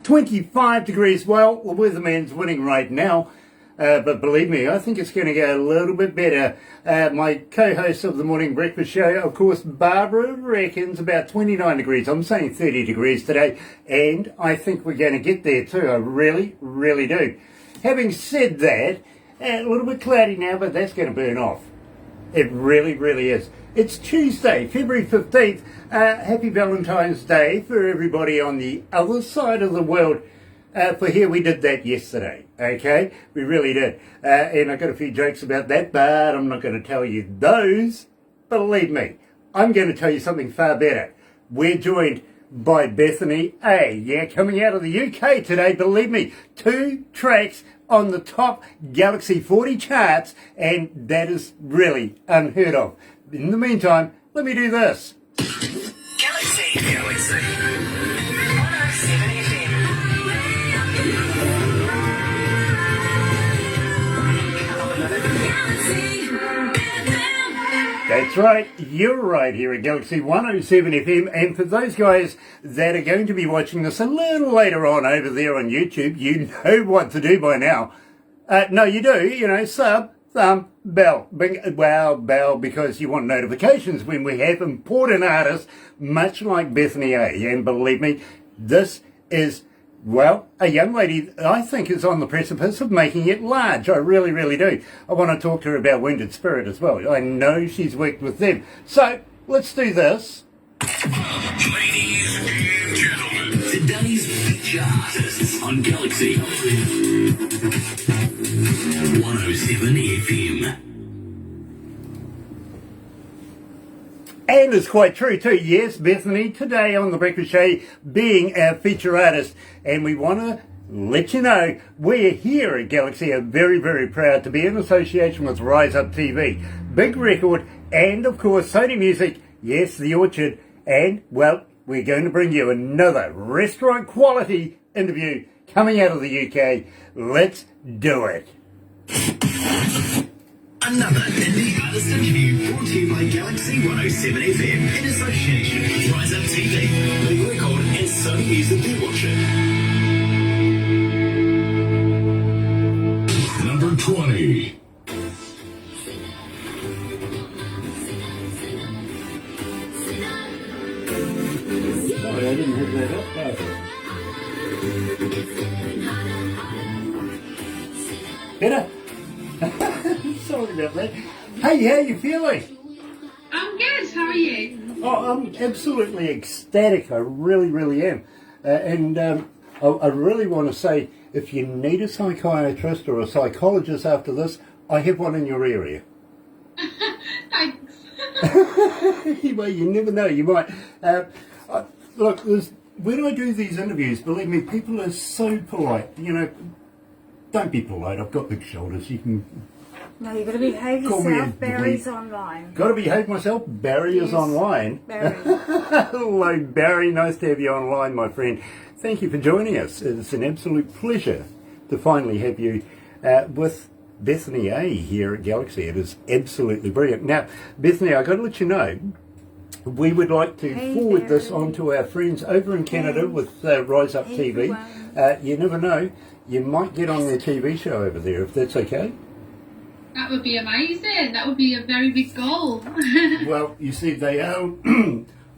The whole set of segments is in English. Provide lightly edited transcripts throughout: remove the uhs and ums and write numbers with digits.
25 degrees. Well, the weatherman's winning right now. But believe me, I think it's going to go a little bit better. My co-host of the morning breakfast show, of course, Barbara, reckons about 29 degrees. I'm saying 30 degrees today, and I think we're going to get there too. I really, really do. Having said that, a little bit cloudy now, but that's going to burn off. It really, really is. It's Tuesday, February 15th. Happy Valentine's Day for everybody on the other side of the world. For here, we did that yesterday, okay? We really did. And I got a few jokes about that, but I'm not going to tell you those. Believe me, I'm going to tell you something far better. We're joined by Bethanyy A, yeah, coming out of the UK today. Believe me, 2 tracks on the top Galaxy 40 charts, and that is really unheard of. In the meantime, let me do this. Galaxy 107fm. That's right, you're right here at Galaxy 107 FM, and for those guys that are going to be watching this a little later on over there on YouTube, you know what to do by now. No, you do, you know, sub, thumb, bell. Well, bell, because you want notifications when we have important artists, much like Bethanyy A, and believe me, this is, well, a young lady I think is on the precipice of making it large. I really, really do. I want to talk to her about Wounded Spirit as well. I know she's worked with them. So, let's do this. Ladies and gentlemen, today's feature artists on Galaxy 107 FM. And it's quite true too. Yes, Bethanyy, today on The Breakfast Show, being our feature artist. And we want to let you know, we're here at Galaxy are very, very proud to be in association with Rise Up TV, Big Record, and of course Sony Music, yes, The Orchard. And, well, we're going to bring you another restaurant quality interview coming out of the UK. Let's do it. Another indie artist interview brought to you by Galaxy 107 FM in association with Rise Up TV, Big Record, and Sony Music The Orchard. Number 20. Sorry, I didn't have that up, Better? Sorry about that. Hey, how you feeling? I'm good, how are you? Oh, I'm absolutely ecstatic. I really, really am. I really want to say, if you need a psychiatrist or a psychologist after this, I have one in your area. Thanks. Well, you never know. You might. Look, when I do these interviews, believe me, people are so polite. You know, don't be polite. I've got big shoulders. You can. No, you've got to behave yourself. Barry's online. Got to behave myself. Barry is online. Barry. Hello, Barry. Nice to have you online, my friend. Thank you for joining us. It's an absolute pleasure to finally have you with Bethanyy A here at Galaxy. It is absolutely brilliant. Now, Bethanyy, I've got to let you know, we would like to forward this on to our friends over in Canada with Rise Up TV. You never know, you might get on their TV show over there, if that's okay. That would be amazing. That would be a very big goal. Well, you see, they are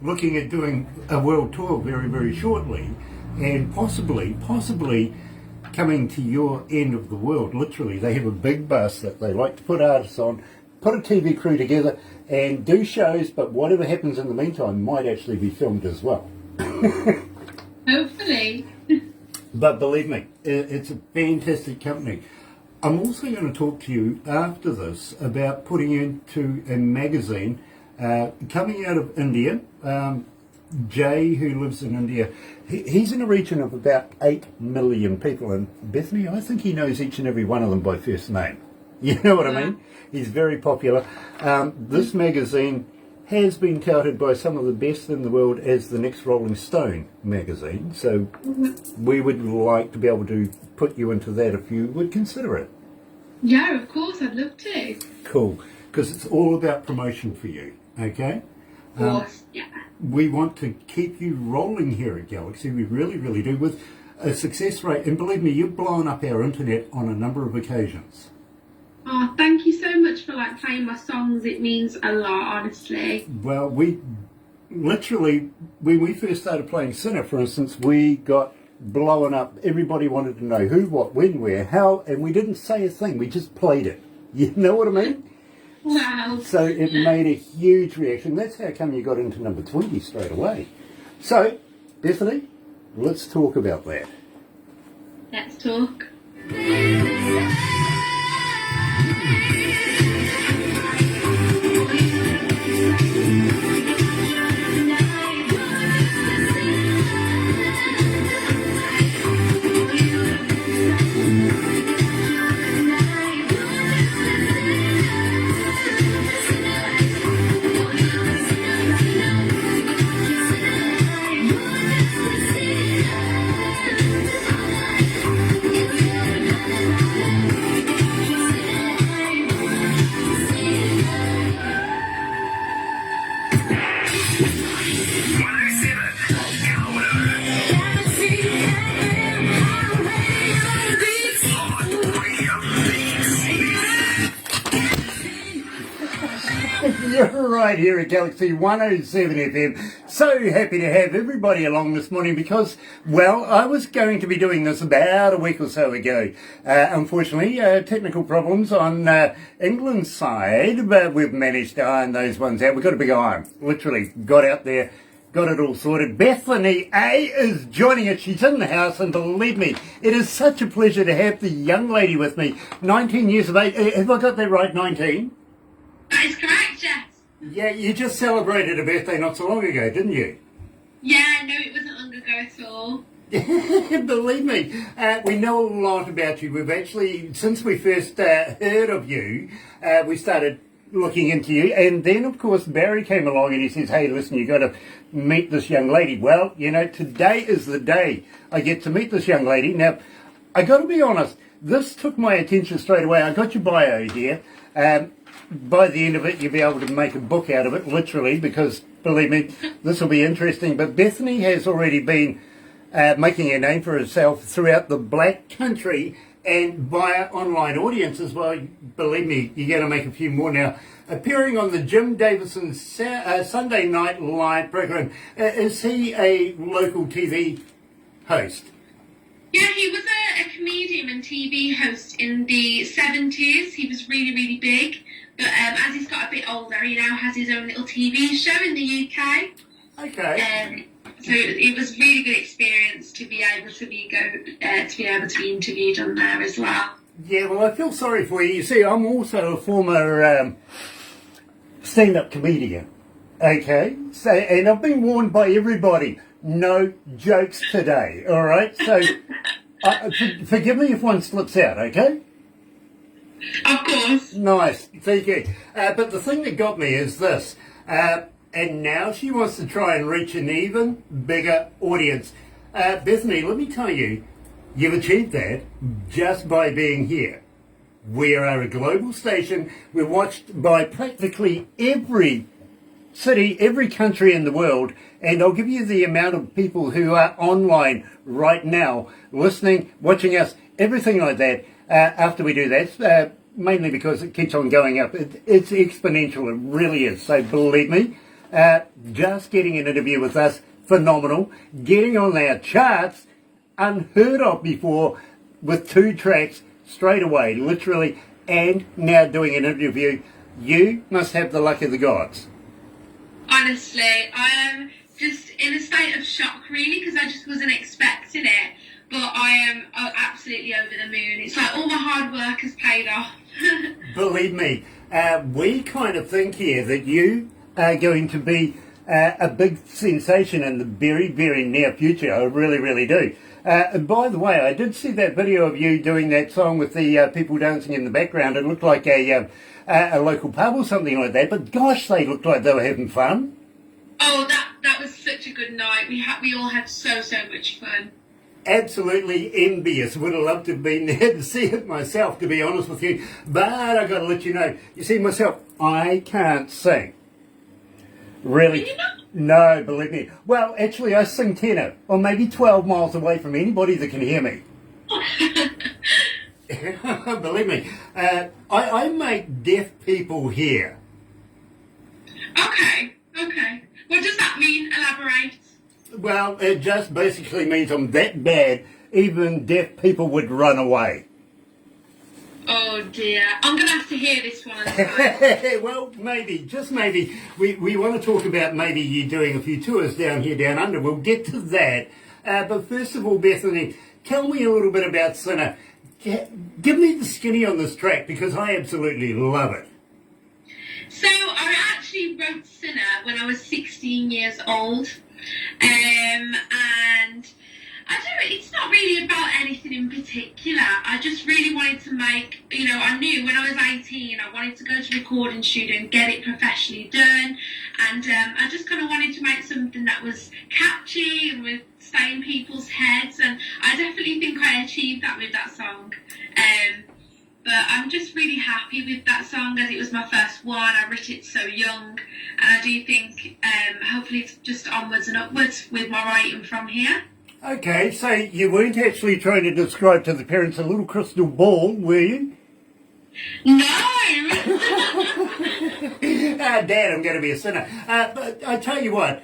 looking at doing a world tour very, very shortly, and possibly coming to your end of the world, literally. They have a big bus that they like to put artists on, put a TV crew together, and do shows, but whatever happens in the meantime might actually be filmed as well. Hopefully. But believe me, it's a fantastic company. I'm also going to talk to you after this about putting into a magazine coming out of India. Jay, who lives in India, he's in a region of about 8 million people. And Bethanyy, I think he knows each and every one of them by first name. You know what I mean? He's very popular. This magazine has been touted by some of the best in the world as the next Rolling Stone magazine. So we would like to be able to put you into that if you would consider it. Yeah, of course, I'd love to. Cool, because it's all about promotion for you, okay? Of course, yeah. We want to keep you rolling here at Galaxy. We really, really do, with a success rate, and believe me, you've blown up our internet on a number of occasions. Oh, thank you so much for like playing my songs. It means a lot, honestly. Well, we literally, when we first started playing Sinner, for instance, we got blown up. Everybody wanted to know who, what, when, where, how, and we didn't say a thing. We just played it. You know what I mean? Wow. So it made a huge reaction. That's how come you got into number 20 straight away. So, Bethany, let's talk about that. Let's talk. You're right here at Galaxy 107 FM. So happy to have everybody along this morning because, well, I was going to be doing this about a week or so ago. Unfortunately, technical problems on England's side, but we've managed to iron those ones out. We've got a big iron. Literally got out there, got it all sorted. Bethanyy A is joining us. She's in the house, and believe me, it is such a pleasure to have the young lady with me. 19 years of age. Have I got that right, 19? That is correct, yes. Yeah, you just celebrated a birthday not so long ago, didn't you? Yeah, no, it wasn't long ago at all. Believe me, we know a lot about you. We've actually, since we first heard of you, we started looking into you. And then, of course, Barry came along and he says, hey, listen, you've got to meet this young lady. Well, you know, today is the day I get to meet this young lady. Now, I got to be honest, this took my attention straight away. I got your bio here. By the end of it, you'll be able to make a book out of it, literally, because, believe me, this will be interesting. But Bethany has already been making a name for herself throughout the black country and via online audience as well. Believe me, you're going to make a few more now. Appearing on the Jim Davison Sunday Night Live program. Is he a local TV host? Yeah, he was a comedian and TV host in the 70s. He was really, really big. But as he's got a bit older, he now has his own little TV show in the UK. Okay. So it was a really good experience to be able to be interviewed on there as well. Yeah, well, I feel sorry for you. You see, I'm also a former stand-up comedian. Okay, so and I've been warned by everybody, no jokes today. All right, so forgive me if one slips out. Okay. Of course. Nice, thank you. But the thing that got me is this, and now she wants to try and reach an even bigger audience. Bethany, let me tell you, you've achieved that just by being here. We are a global station. We're watched by practically every city, every country in the world, and I'll give you the amount of people who are online right now, listening, watching us, everything like that. After we do that, mainly because it keeps on going up. It's exponential, it really is. So believe me, just getting an interview with us, phenomenal. Getting on our charts, unheard of before, with 2 tracks straight away, literally, and now doing an interview. You must have the luck of the gods. Honestly, I am just in a state of shock, really, because I just wasn't expecting it. But I am absolutely over the moon. It's like all my hard work has paid off. Believe me, we kind of think here that you are going to be a big sensation in the very, very near future. I really, really do. And by the way, I did see that video of you doing that song with the people dancing in the background. It looked like a local pub or something like that. But gosh, they looked like they were having fun. Oh, that was such a good night. We all had so much fun. Absolutely envious. Would have loved to have been there to see it myself, to be honest with you. But I got to let you know, you see myself, I can't sing. Really? Do you not? No, believe me. Well, actually, I sing tenor, or maybe 12 miles away from anybody that can hear me. Believe me, I make deaf people hear. Okay. What does that mean? Elaborate. Well, it just basically means I'm that bad, even deaf people would run away. Oh dear. I'm going to have to hear this one. Well, maybe, just maybe. We want to talk about maybe you doing a few tours down here, down under. We'll get to that. But first of all, Bethany, tell me a little bit about Sinner. Give me the skinny on this track because I absolutely love it. So I actually wrote Sinner when I was 16 years old. And I don't, it's not really about anything in particular. I just really wanted to make, I knew when I was 18 I wanted to go to a recording studio and get it professionally done. And I just kind of wanted to make something that was catchy and would stay in people's heads. And I definitely think I achieved that with that song. But I'm just really happy with that song as it was my first one. I wrote it so young. And I do think hopefully it's just onwards and upwards with my writing from here. Okay, so you weren't actually trying to describe to the parents a little crystal ball, were you? No! Dad, I'm going to be a sinner. But I tell you what,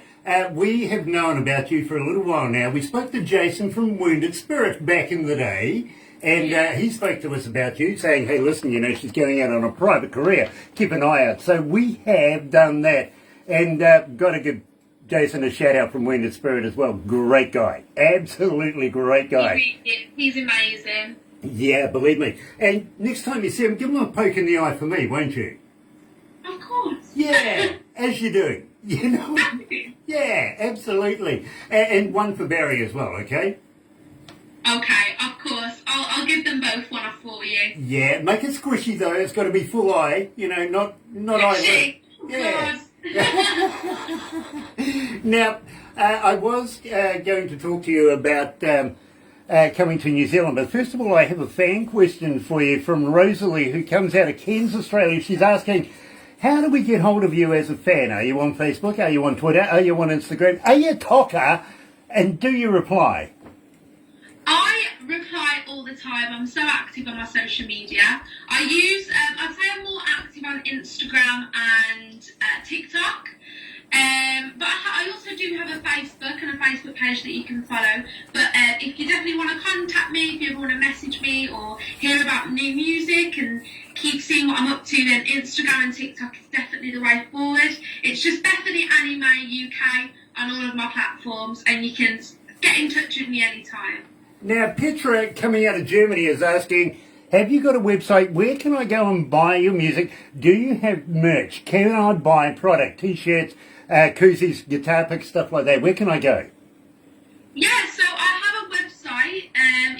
we have known about you for a little while now. We spoke to Jason from Wounded Spirit back in the day, and he spoke to us about you, saying, hey, listen, she's going out on a private career. Keep an eye out. So we have done that, and got to give Jason a shout out from Wounded Spirit as well. Great guy. Absolutely great guy. He's amazing. Yeah, believe me. And next time you see him, give him a poke in the eye for me, won't you? Of course. Yeah, as you do. Yeah, absolutely. And one for Barry as well, okay? Okay, of course. I'll give them both one off for you. Yeah, make it squishy though. It's got to be full eye, not eyelid. Yeah. Now, I was going to talk to you about coming to New Zealand, but first of all, I have a fan question for you from Rosalie, who comes out of Cairns, Australia. She's asking, how do we get hold of you as a fan? Are you on Facebook? Are you on Twitter? Are you on Instagram? Are you a talker? And do you reply? I reply all the time. I'm so active on my social media. I'd say I'm more active on Instagram and TikTok. But I also do have a Facebook and a Facebook page that you can follow. But if you definitely want to contact me, if you ever want to message me or hear about new music and keep seeing what I'm up to, then Instagram and TikTok is definitely the way forward. It's just Bethanyy A UK on all of my platforms, and you can get in touch with me anytime. Now, Petra, coming out of Germany, is asking, have you got a website? Where can I go and buy your music? Do you have merch? Can I buy product, T-shirts, koozies, guitar picks, stuff like that? Where can I go? Yeah, so I have a website.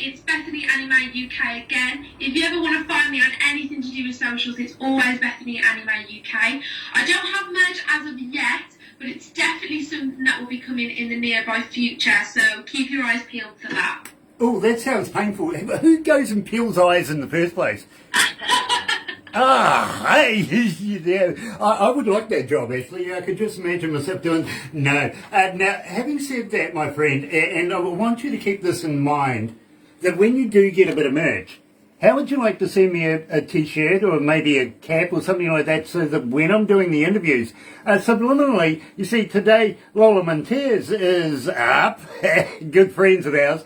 It's Bethanyy A UK again. If you ever want to find me on anything to do with socials, it's always Bethanyy A UK. I don't have merch as of yet, but it's definitely something that will be coming in the nearby future, so keep your eyes peeled for that. Oh, that sounds painful. Who goes and peels eyes in the first place? Hey, yeah, I would like that job, actually. I could just imagine myself doing... No. Now, having said that, my friend, and I want you to keep this in mind, that when you do get a bit of merch, how would you like to send me a T-shirt or maybe a cap or something like that, so that when I'm doing the interviews, subliminally, you see, today Lola Montez is up, good friends of ours.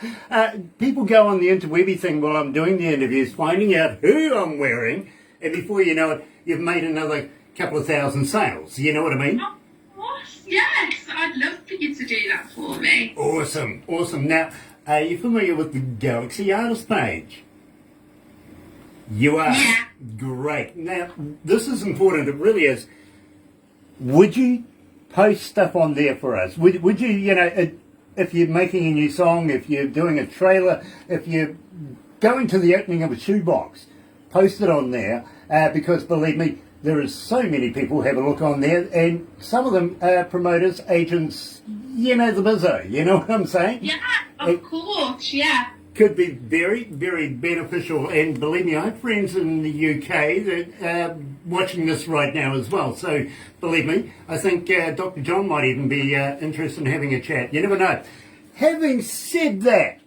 People go on the interwebby thing while I'm doing the interviews, finding out who I'm wearing, and before you know it, you've made another couple of thousand sales. You know what I mean? Of course, yes. I'd love for you to do that for me. Awesome. Now, are you familiar with the Galaxy artist page? You are? Yeah. Great. Now, this is important. It really is. Would you post stuff on there for us? Would you, if you're making a new song, if you're doing a trailer, if you're going to the opening of a shoebox, post it on there, because believe me, there is so many people have a look on there, and some of them are promoters, agents, the bizzo, you know what I'm saying? Yeah, of course, yeah. could be very, very beneficial. And believe me, I have friends in the UK that are watching this right now as well. So believe me, I think Dr. John might even be interested in having a chat. You never know. Having said that,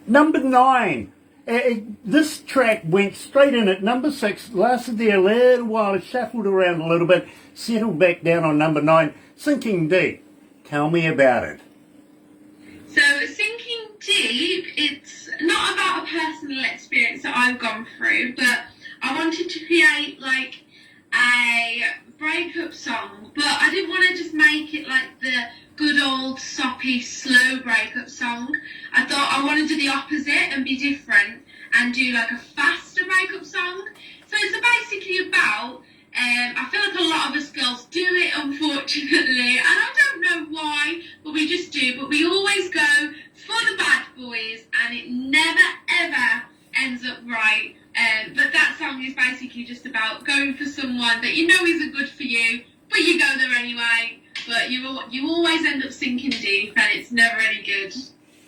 number 9. This track went straight in at number 6, lasted there a little while, it shuffled around a little bit, settled back down on number 9, Sinking Deep. Tell me about it. So, Sinking Deep, it's not about a personal experience that I've gone through, but I wanted to create like a breakup song, but I didn't want to just make it like the good old soppy slow breakup song. I thought I wanted to do the opposite and be different and do like a faster breakup song. So it's basically about I feel like a lot of us girls do it, unfortunately, and I don't know why, but we just do. But we always go for the bad boys, and it never ever ends up right. But that song is basically just about going for someone that you know isn't good for you, but you go there anyway. But you always end up sinking deep, and it's never any good.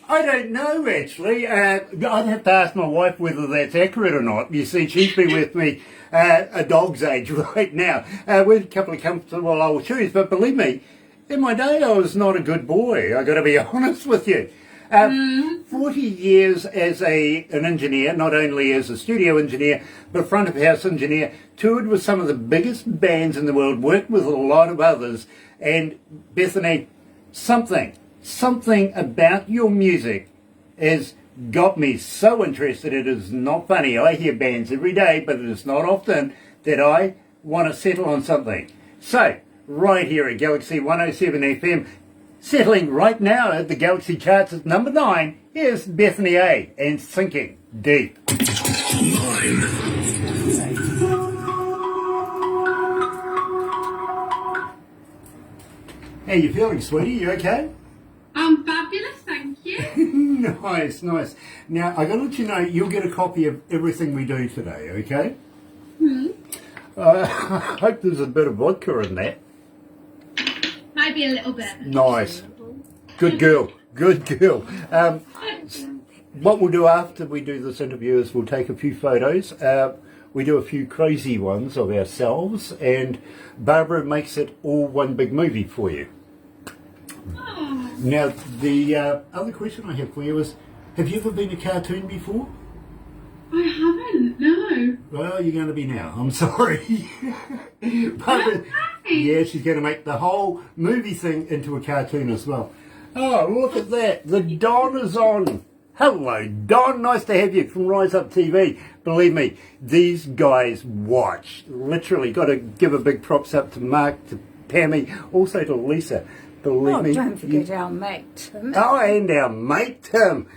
I don't know, actually. I'd have to ask my wife whether that's accurate or not. You see, she's been with me a dog's age right now, with a couple of comfortable old shoes. But believe me, in my day, I was not a good boy. I got to be honest with you. 40 years as an engineer, not only as a studio engineer, but front of house engineer, toured with some of the biggest bands in the world, worked with a lot of others. And Bethany, something about your music has got me so interested. It is not funny. I hear bands every day, but it is not often that I want to settle on something. So, right here at Galaxy 107 FM, settling right now at the Galaxy charts at number 9, here's Bethany A and Sinking Deep. 9. How you feeling, sweetie? You okay? I'm fabulous, thank you. Nice. Now, I got to let you know, you'll get a copy of everything we do today, okay? I hope there's a bit of vodka in that. Might be a little bit. Nice. Good girl. What we'll do after we do this interview is we'll take a few photos. We do a few crazy ones of ourselves, and Barbara makes it all one big movie for you. Oh. Now, the other question I have for you is, have you ever been a cartoon before? I haven't, no. Well, you're going to be now. I'm sorry. Barbara, yeah, she's going to make the whole movie thing into a cartoon as well. Oh, look at that. The Don is on. Hello, Don. Nice to have you from Rise Up TV. Believe me, these guys watch. Literally, got to give a big props up to Mark, to Pammy, also to Lisa. Believe me. Don't forget our mate Tim. Oh, and our mate Tim.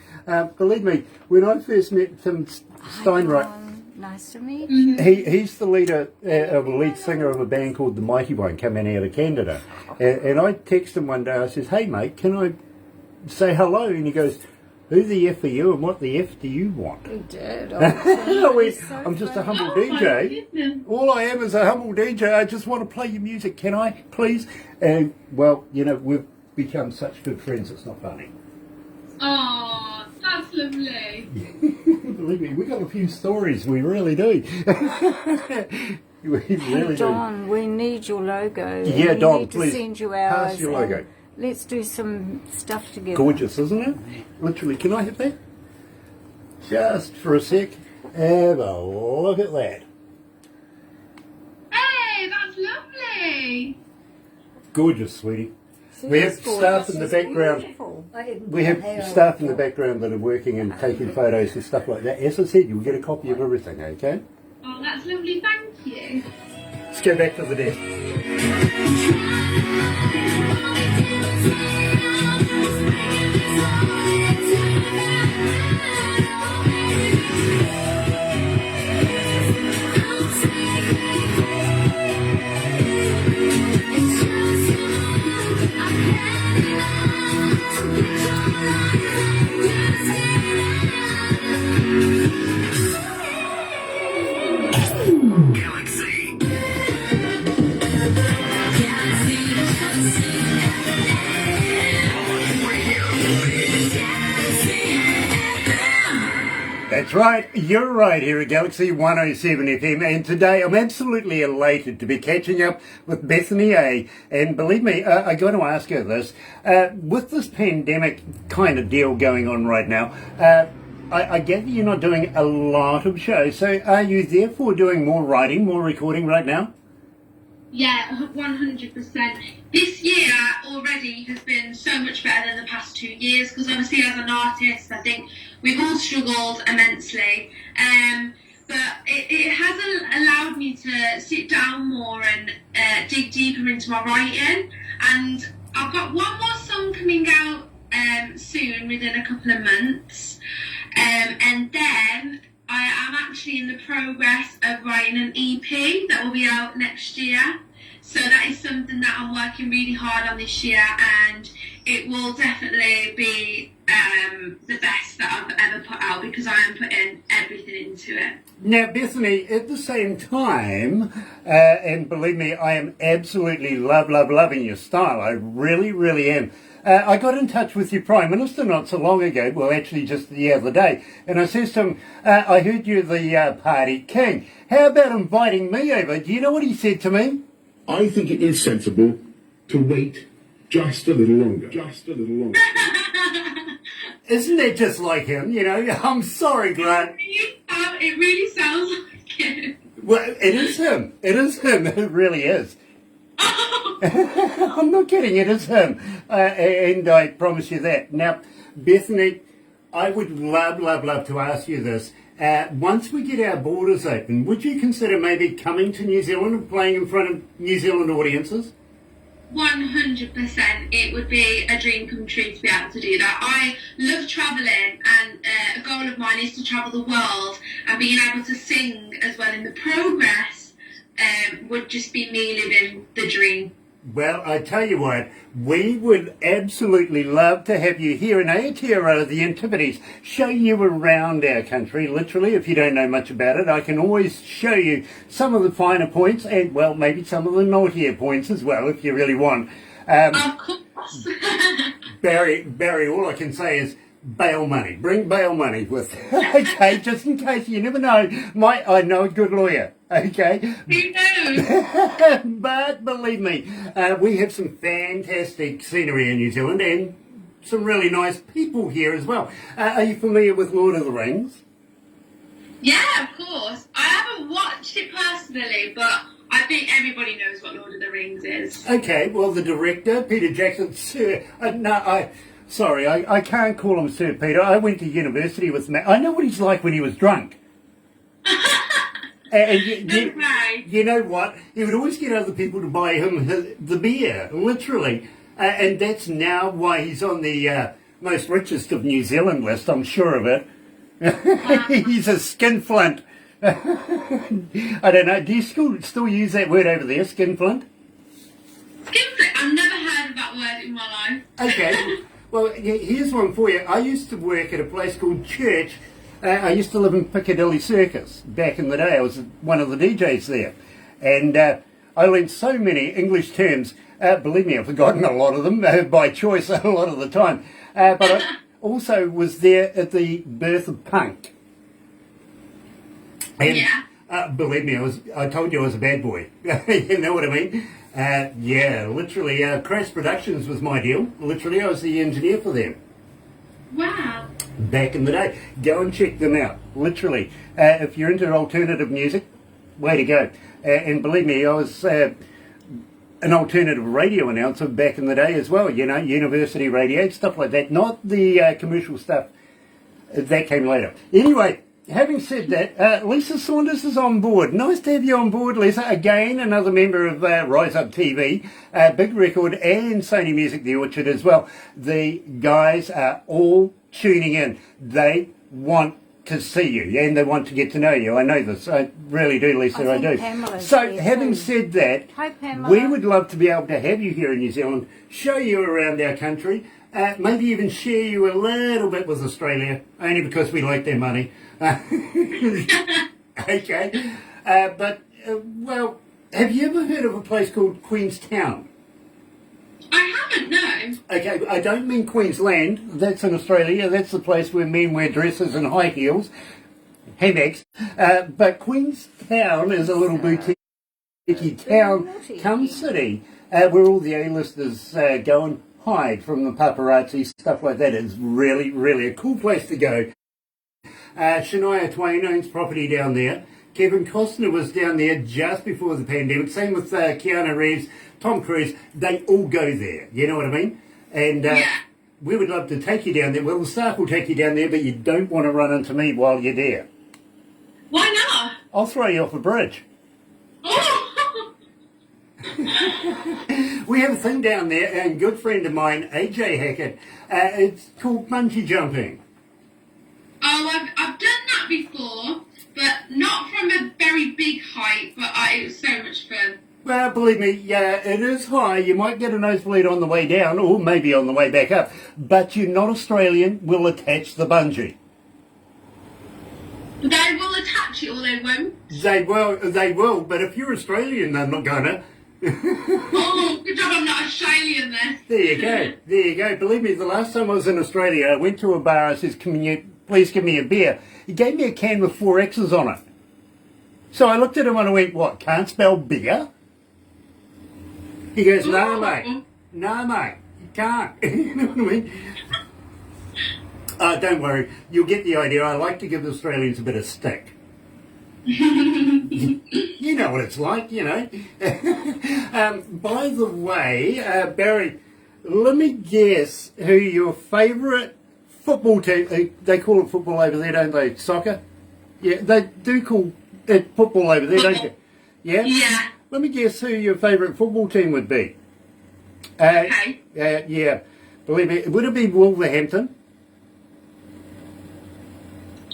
Believe me, when I first met Tim Steinreich, Nice to meet you. he's the lead singer of a band called The Mighty One, coming out of Canada. And I texted him one day, I says, hey mate, can I say hello? And he goes, who the F are you and what the F do you want? He did. I went, I'm just a humble DJ. All I am is a humble DJ. I just want to play your music. Can I, please? And, well, you know, we've become such good friends, it's not funny. Oh, that's lovely. Believe me, we got a few stories. We really do. We really Don, we need your logo. Yeah, we Don, need please to send you ours. pass your logo. and Let's do some stuff together. Gorgeous, isn't it? Literally, can I have that? Just for a sec. Have a look at that. Hey, that's lovely. Gorgeous, sweetie. See, We have it's gorgeous. staff in the It's background. beautiful. We have staff in the background that are working and taking photos and stuff like that. As I said, you'll get a copy of everything, okay? Oh, that's lovely, thank you. Let's go back to the desk. Galaxy. right, you're right here at Galaxy 107 FM, and today I'm absolutely elated to be catching up with Bethanyy A. And believe me, I got to ask her this. With this pandemic kind of deal going on right now, I gather you're not doing a lot of shows, so are you therefore doing more writing, more recording right now? Yeah, 100%. This year already has been so much better than the past 2 years, because obviously as an artist, I think we've all struggled immensely. But it has allowed me to sit down more and dig deeper into my writing. And I've got one more song coming out soon, within a couple of months. And then I am actually in the progress of writing an EP that will be out next year. So that is something that I'm working really hard on this year, and it will definitely be the best that I've ever put out, because I am putting everything into it. Now, Bethanyy, at the same time, and believe me, I am absolutely loving your style. I really, really am. I got in touch with your Prime Minister not so long ago, well, actually just the other day, and I says to him, I heard you're the party king. How about inviting me over? Do you know what he said to me? I think it is sensible to wait just a little longer. Just a little longer. Isn't that just like him? You know, I'm sorry, Grant. It really sounds like it. Well, it is him. It is him. It really is. I'm not kidding, it is him. And I promise you that. Now, Bethanyy, I would love to ask you this. Once we get our borders open, would you consider maybe coming to New Zealand and playing in front of New Zealand audiences? 100%. It would be a dream come true to be able to do that. I love travelling, and a goal of mine is to travel the world, and being able to sing as well in the progress would just be me living the dream. Well, I tell you what, we would absolutely love to have you here in Aotearoa, the Antipodes, show you around our country. Literally, if you don't know much about it, I can always show you some of the finer points and, well, maybe some of the naughtier points as well, if you really want. Of course. Barry, all I can say is bail money. Bring bail money with. Okay, just in case, you never know. I know a good lawyer. Okay. Who knows? But believe me, we have some fantastic scenery in New Zealand and some really nice people here as well. Are you familiar with Lord of the Rings? Yeah, of course. I haven't watched it personally, but I think everybody knows what Lord of the Rings is. Okay, well, the director, Peter Jackson, Sir, sorry, I can't call him Sir Peter. I went to university with him. I know what he's like when he was drunk. And you know what? He would always get other people to buy him the beer, literally. And that's now why he's on the most richest of New Zealand list, I'm sure of it. He's a skinflint. I don't know, do you still use that word over there, skinflint? Skinflint? I've never heard of that word in my life. Okay, well, here's one for you. I used to work at a place called Church. I used to live in Piccadilly Circus back in the day. I was one of the DJs there. And I learned so many English terms. Believe me, I've forgotten a lot of them by choice a lot of the time. But I also was there at the birth of punk. And, yeah. Believe me, I told you I was a bad boy. You know what I mean? Yeah, literally, Crash Productions was my deal. Literally, I was the engineer for them. Wow. Back in the day. Go and check them out, literally. If you're into alternative music, way to go. And believe me, I was an alternative radio announcer back in the day as well, you know, university radio, stuff like that. Not the commercial stuff. That came later. Anyway, having said that, Lisa Saunders is on board. Nice to have you on board, Lisa. Again, another member of Rise Up TV, Big Record and Sony Music The Orchard as well. The guys are all tuning in. They want to see you and they want to get to know you. I know this. I really do, Lisa. I do. Pamela's So, here having too. said that, Hi, Pamela. we would love to be able to have you here in New Zealand, show you around our country, maybe even share you a little bit with Australia, only because we like their money. Okay. Well, have you ever heard of a place called Queenstown? I haven't, no. Okay, I don't mean Queensland. That's in Australia. That's the place where men wear dresses and high heels. Max. But Queenstown is a little boutique town, come city, where all the A-listers go and hide from the paparazzi, stuff like that. It's really, really a cool place to go. Shania Twain owns property down there. Kevin Costner was down there just before the pandemic. Same with Keanu Reeves, Tom Cruise. They all go there. You know what I mean? And we would love to take you down there. Well, the staff will take you down there, but you don't want to run into me while you're there. Why not? I'll throw you off a bridge. Oh. We have a thing down there, and a good friend of mine, AJ Hackett, it's called bungee jumping. Oh, I've done that before, but not from a very big height, but it was so much fun. Well, believe me, yeah, it is high. You might get a nosebleed on the way down, or maybe on the way back up, but you're not Australian, we'll attach the bungee. They will attach it or they won't. They will, but if you're Australian, they're not gonna. Oh, good job I'm not Australian then. There you go. Believe me, the last time I was in Australia, I went to a bar, I says, please give me a beer. He gave me a can with 4 X's on it. So I looked at him and I went, what, can't spell beer? He goes, no mate, you can't. You know what I mean? Don't worry, you'll get the idea. I like to give the Australians a bit of stick. You know what it's like, you know. By the way, Barry, let me guess who your favourite football team, they call it football over there, don't they? Soccer? Yeah, they do call it football over there, don't you? Yeah? Yeah. Let me guess who your favourite football team would be. Okay. Yeah, believe me, would it be Wolverhampton?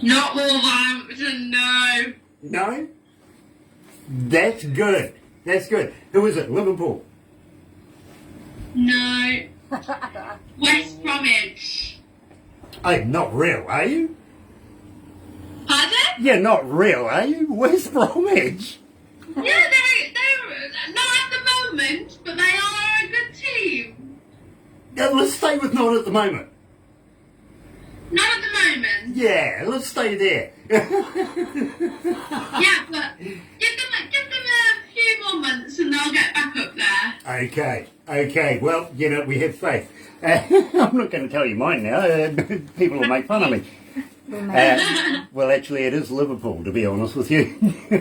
Not Wolverhampton, no. No? That's good. Who is it? Liverpool? No. West Bromwich. Oh, not real, are you? Pardon? Yeah, not real, are you? West Bromwich? Yeah, they're not at the moment, but they are a good team. Yeah, let's stay with not at the moment. Not at the moment. Yeah, let's stay there. Yeah, but give them a few more months and they'll get back up there. Okay. Well, you know, we have faith. I'm not going to tell you mine now. People will make fun of me. Well, actually, it is Liverpool, to be honest with you.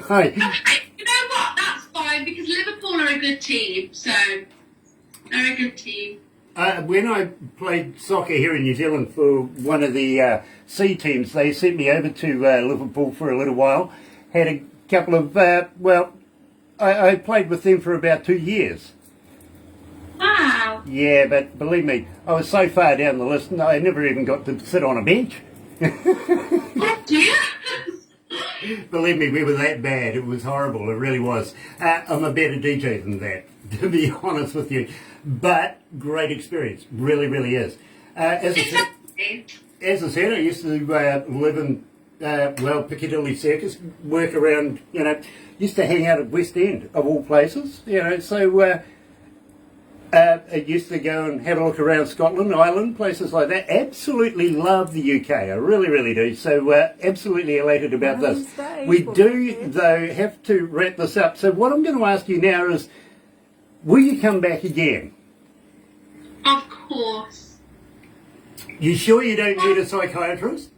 Hi. Okay, you know what? That's fine because Liverpool are a good team, so they're a good team. When I played soccer here in New Zealand for one of the C teams, they sent me over to Liverpool for a little while. Had a couple of, I played with them for about 2 years. Wow. Yeah, but believe me, I was so far down the list, I never even got to sit on a bench. Oh dear. Believe me, we were that bad. It was horrible. It really was. I'm a better DJ than that, to be honest with you. But great experience. Really, really is. As I said, I used to live in, Piccadilly Circus, work around, used to hang out at West End, of all places, so I used to go and have a look around Scotland, Ireland, places like that. Absolutely love the UK. I really, really do. So absolutely elated about this. We do, though, have to wrap this up. So what I'm going to ask you now is, will you come back again? Of course. You sure you don't need a psychiatrist?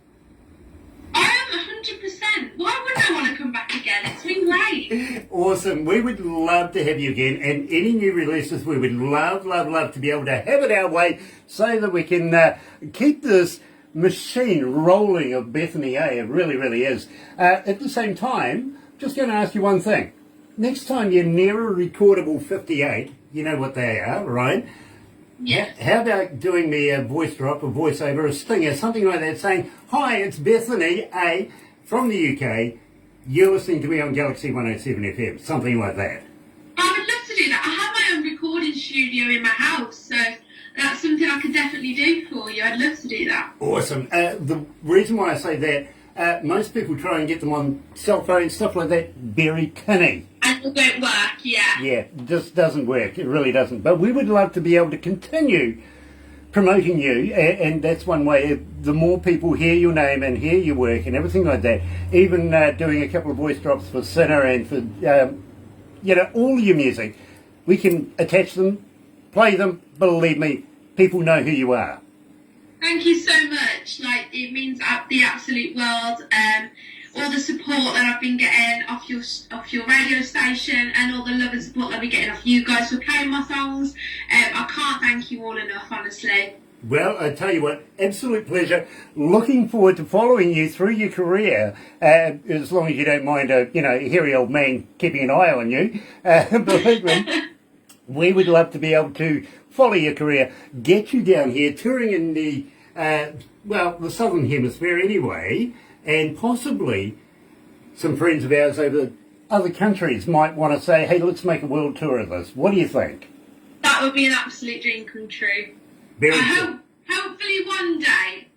I am 100%. Why wouldn't I want to come back again? It's been great. Awesome. We would love to have you again. And any new releases, we would love to be able to have it our way so that we can keep this machine rolling of Bethanyy A. It really, really is. At the same time, just going to ask you one thing. Next time you're near a recordable 58, you know what they are, right? Yeah. How about doing me a voice drop, a voiceover, a stinger, something like that, saying, "Hi, it's Bethanyy A from the UK. You're listening to me on Galaxy 107 FM," something like that. I would love to do that. I have my own recording studio in my house, so that's something I could definitely do for you. I'd love to do that. Awesome. The reason why I say that, most people try and get them on cell phones, stuff like that, very tinny. And it won't work, yeah. Yeah, it just doesn't work. It really doesn't. But we would love to be able to continue promoting you, and that's one way. The more people hear your name and hear your work and everything like that, even doing a couple of voice drops for Sinner and for all your music, we can attach them, play them. Believe me, people know who you are. Thank you so much. Like, it means the absolute world. All the support that I've been getting off your radio station, and all the love and support that I've been getting off you guys for playing my songs. I can't thank you all enough, honestly. Well, I tell you what, absolute pleasure. Looking forward to following you through your career, as long as you don't mind a hairy old man keeping an eye on you. Believe me, we would love to be able to follow your career, get you down here touring in the the southern hemisphere anyway, and possibly some friends of ours over other countries might want to say, hey, let's make a world tour of this. What do you think? That would be an absolute dream come true. Very good. Hopefully one day.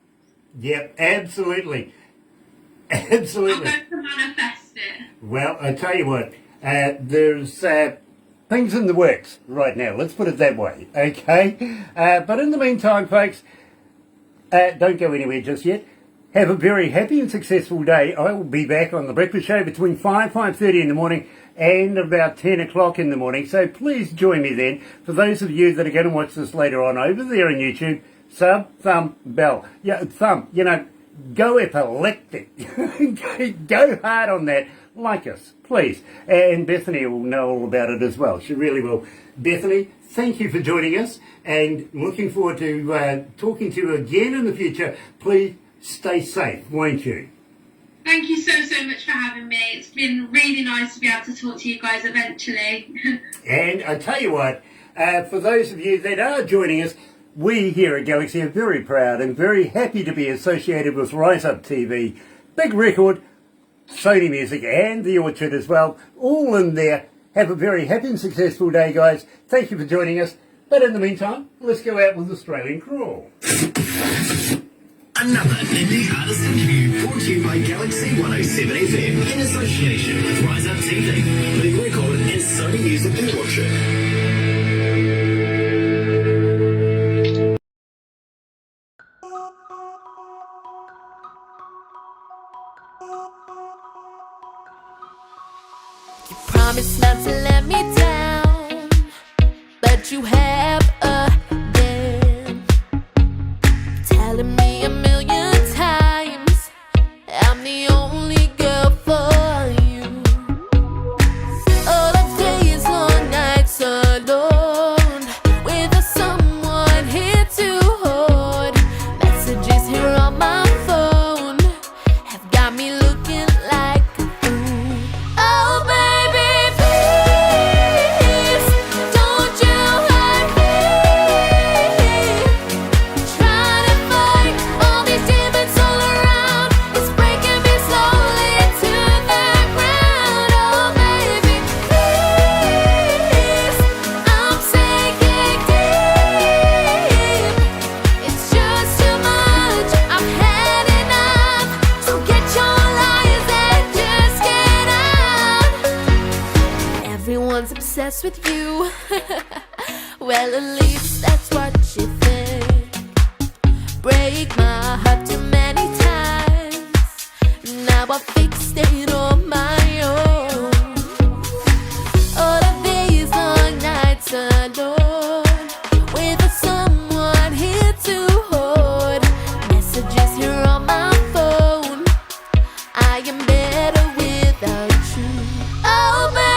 Yep, absolutely. Absolutely. I'm going to manifest it. Well, I tell you what, there's things in the works right now. Let's put it that way, okay? But in the meantime, folks, don't go anywhere just yet. Have a very happy and successful day. I will be back on The Breakfast Show between 5:30 in the morning and about 10 o'clock in the morning. So please join me then. For those of you that are going to watch this later on over there on YouTube, sub, thumb, bell. Yeah, thumb, go epileptic. Go hard on that. Like us, please. And Bethany will know all about it as well. She really will. Bethany, thank you for joining us, and looking forward to talking to you again in the future. Please stay safe, won't you? Thank you so much for having me. It's been really nice to be able to talk to you guys eventually. And I tell you what, for those of you that are joining us, we here at Galaxy are very proud and very happy to be associated with Rise Up TV, Big Record, Sony Music and The Orchard as well, all in there. Have a very happy and successful day, guys. Thank you for joining us. But in the meantime, let's go out with Australian Crawl. Another indie artist interview brought to you by Galaxy 107 FM in association with Rise Up TV, Big Record and Sony Music and Orchard. You promised not to let me down, but you have again. Telling me a million times I'm the only girl for you. All the days, long nights alone, without someone here to hold. Messages here on my phone have got me looking like a fool. Oh baby, please don't you hurt me. Trying to fight all these demons all around, it's breaking me slowly to the ground. Oh baby, please, I'm sinking deep. It's just too much, I've had enough. So get your lies and just get out. Everyone's obsessed with you. Well, at least that's what you think. Break my heart too many times. Now I fixed it on my own. All of these long nights alone, without someone here to hold. Messages here on my phone, I am better without you. Oh, baby.